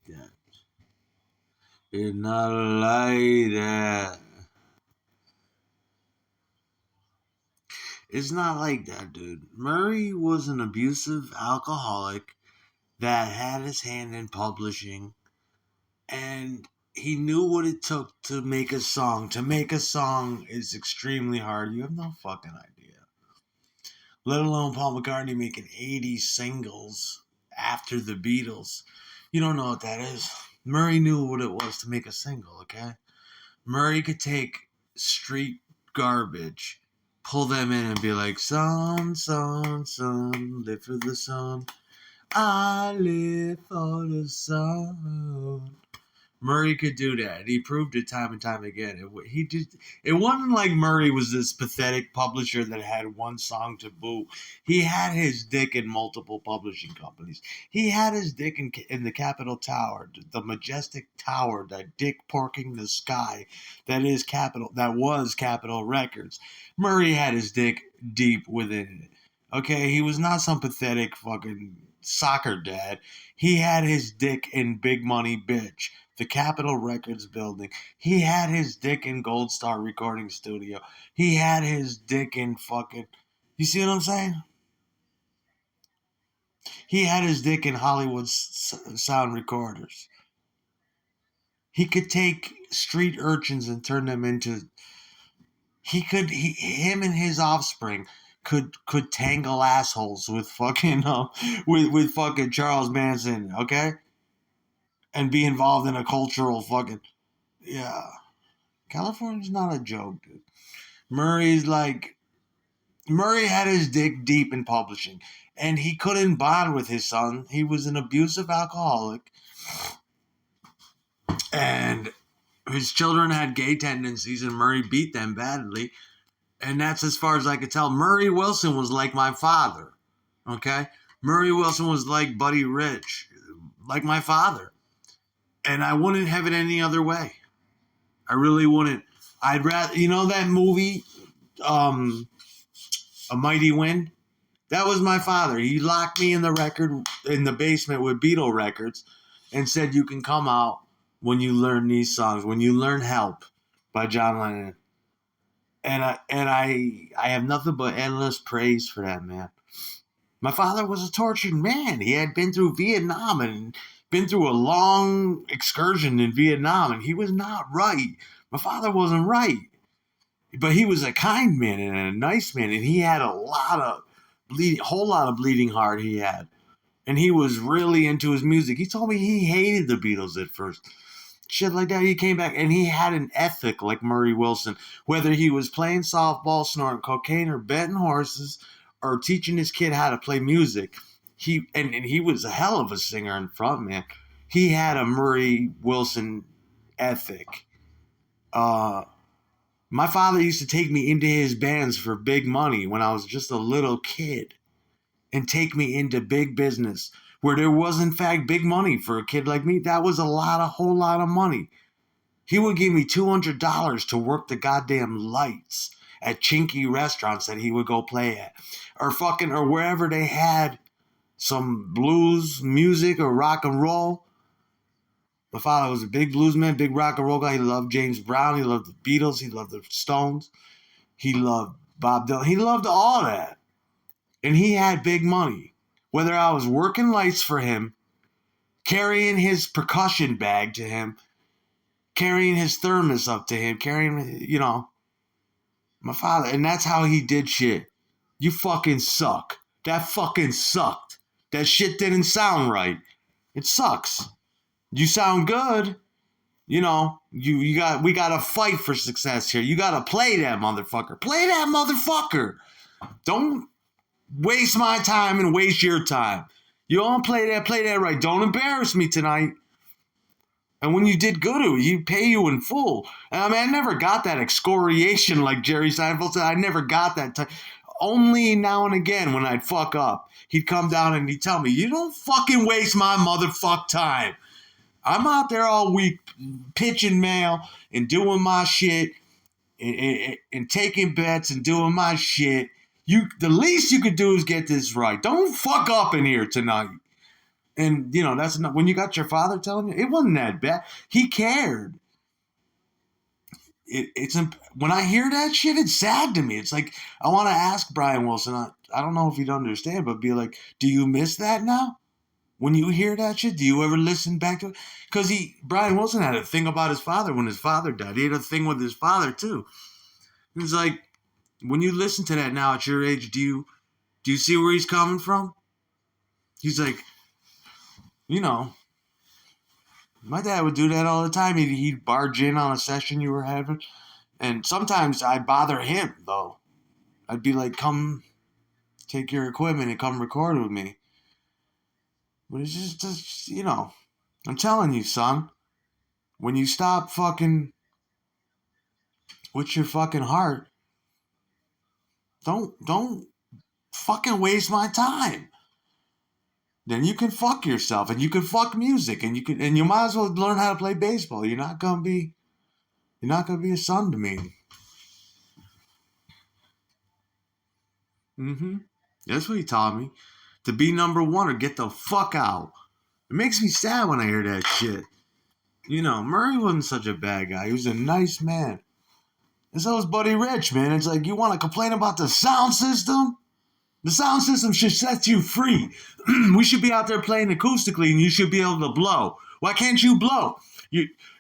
that. It's not like that. It's not like that, dude. Murray was an abusive alcoholic that had his hand in publishing, and he knew what it took to make a song. To make a song is extremely hard. You have no fucking idea. Let alone Paul McCartney making 80 singles after the Beatles. You don't know what that is. Murray knew what it was to make a single, okay? Murray could take street garbage, pull them in and be like, son, son, son, live for the sun. I live for the sun. Murray could do that. He proved it time and time again. It wasn't like Murray was this pathetic publisher that had one song to boot. He had his dick in multiple publishing companies. He had his dick in the Capitol Tower, the majestic tower, that dick porking the sky that was Capitol Records. Murray had his dick deep within it. Okay, he was not some pathetic fucking soccer dad. He had his dick in Big Money Bitch, the Capitol Records building. He had his dick in Gold Star Recording Studio. He had his dick in fucking. You see what I'm saying? He had his dick in Hollywood sound recorders. He could take street urchins and turn them into. Him and his offspring could tangle assholes with fucking with fucking Charles Manson, okay, and be involved in a cultural fucking yeah. California's not a joke, dude. Murray's like Murray had his dick deep in publishing, and he couldn't bond with his son. He was an abusive alcoholic, and his children had gay tendencies, and Murray beat them badly. And that's as far as I could tell. Murray Wilson was like my father. Okay, Murray Wilson was like Buddy Rich, like my father, and I wouldn't have it any other way. I really wouldn't. I'd rather, that movie, A Mighty Wind. That was my father. He locked me in the basement with Beatle records, and said, "You can come out when you learn these songs. When you learn Help by John Lennon." And I have nothing but endless praise for that man. My father was a tortured man. He had been through Vietnam and been through a long excursion in Vietnam, and he was not right. My father wasn't right, but he was a kind man and a nice man, and he had a whole lot of bleeding heart he had. And he was really into his music. He told me he hated the Beatles at first. Shit like that. He came back and he had an ethic like Murray Wilson. Whether he was playing softball, snorting cocaine, or betting horses, or teaching his kid how to play music, he was a hell of a singer and frontman. He had a Murray Wilson ethic. My father used to take me into his bands for big money when I was just a little kid, and take me into big business where there was in fact big money for a kid like me. That was a whole lot of money. He would give me $200 to work the goddamn lights at chinky restaurants that he would go play at, or wherever they had some blues music or rock and roll. My father was a big blues man, big rock and roll guy. He loved James Brown. He loved the Beatles. He loved the Stones. He loved Bob Dylan. He loved all that. And he had big money. Whether I was working lights for him, carrying his percussion bag to him, carrying his thermos up to him, my father. And that's how he did shit. You fucking suck. That fucking sucked. That shit didn't sound right. It sucks. You sound good. We got to fight for success here. You got to play that motherfucker. Play that motherfucker. Don't waste my time and waste your time. You don't play that right. Don't embarrass me tonight. And when you did good, he pay you in full. And I never got that excoriation like Jerry Seinfeld said. I never got that. Only now and again when I'd fuck up, he'd come down and he'd tell me, "You don't fucking waste my motherfuck time. I'm out there all week pitching mail and doing my shit and taking bets and doing my shit. The least you could do is get this right. Don't fuck up in here tonight." And, that's not, when you got your father telling you, it wasn't that bad. He cared. When I hear that shit, it's sad to me. It's like, I want to ask Brian Wilson, I don't know if he'd understand, but be like, do you miss that now? When you hear that shit, do you ever listen back to it? Because Brian Wilson had a thing about his father when his father died. He had a thing with his father too. It was like, when you listen to that now at your age, do you see where he's coming from? He's like, my dad would do that all the time. He'd barge in on a session you were having. And sometimes I'd bother him, though. I'd be like, come take your equipment and come record with me. But it's just I'm telling you, son, when you stop fucking with your fucking heart, don't fucking waste my time. Then you can fuck yourself and you can fuck music and you might as well learn how to play baseball. You're not gonna be a son to me. That's what he taught me. To be number one or get the fuck out. It makes me sad when I hear that shit. Murray wasn't such a bad guy. He was a nice man. And so was Buddy Rich, man. It's like, you want to complain about the sound system? The sound system should set you free. We should be out there playing acoustically and you should be able to blow. Why can't you blow?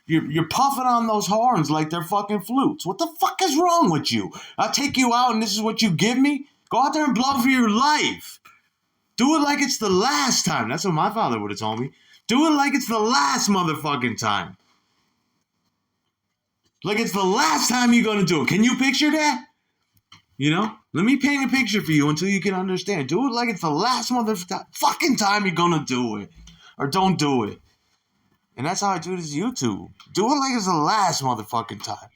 You're puffing on those horns like they're fucking flutes. What the fuck is wrong with you? I'll take you out and this is what you give me? Go out there and blow for your life. Do it like it's the last time. That's what my father would have told me. Do it like it's the last motherfucking time. Like it's the last time you're going to do it. Can you picture that? Let me paint a picture for you until you can understand. Do it like it's the last motherfucking time you're going to do it. Or don't do it. And that's how I do this YouTube. Do it like it's the last motherfucking time.